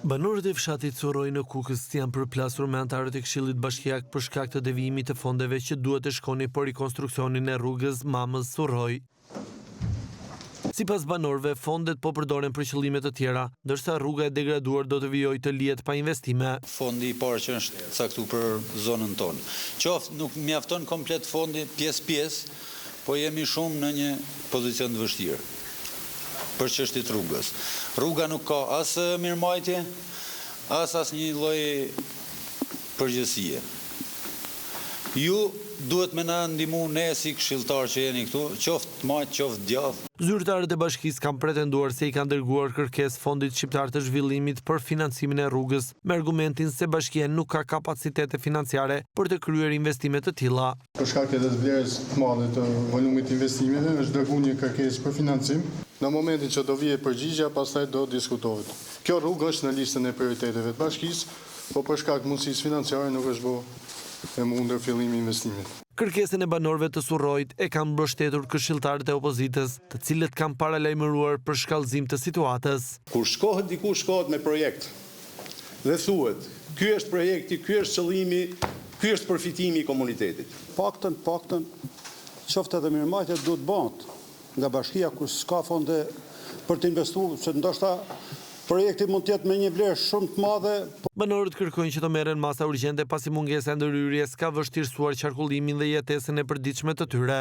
Banorët e fshatit Corroj në Kukës janë përplasur me anëtarët e Këshillit Bashkiak për shkak të devijimit të fondeve që duhet të shkonin për rikonstruksionin e rrugës Mamës Corroj. Sipas banorëve, fondet po përdoren për qëllime të tjera, ndërsa rruga e degraduar do të vijojë të lihet pa investime. Fondi i parë që është caktuar për zonën tonë. Qoftë nuk mjafton komplet fondi pjesë, po jemi shumë në një pozicion të vështirë për çështjet rrugës. Rruga nuk ka as mirëmbajtje, as asnjë lloj përgjegjësie. Ju duhet me na ndihmu ne si këshilltar që jeni këtu, qoftë majt, qoftë djathtë. Zyrtarët e bashkisë kanë pretenduar se i kanë dërguar kërkesë Fondit Shqiptar të Zhvillimit për financimin e rrugës, me argumentin se bashkia nuk ka kapacitete financiare për të kryer investime të tilla. Për shkak të vlerës të madhe të volumit të investimeve, është dërguar një kërkesë për financim. Në momentin që do vijë përgjigjja, pastaj do diskutohet. Kjo rrugë është në listën e prioriteteve të bashkisë, por për shkak të mundësisë financiare nuk është bërë e mundur fillimi i investimit. Kërkesën e banorëve të Surrojit e kanë mbështetur këshilltarët e opozitës, të cilët kanë paralajmëruar për shkallëzim të situatës. Kur shkohet diku, shkohet me projekt dhe thuhet, ky është projekti, ky është qëllimi, ky është përfitimi i komunitetit. Paktën, qoftë edhe mirëmbajtja duhet bëhet nga bashkia kur s'ka fonde për të investuar, se ndoshta projekti mund të jetë me një vlerë shumë të madhe. Banorët kërkojnë që të merren masa urgjente pasi mungesa e ndërhyrjes ka vështirësuar qarkullimin dhe jetesën e përditshme të tyre.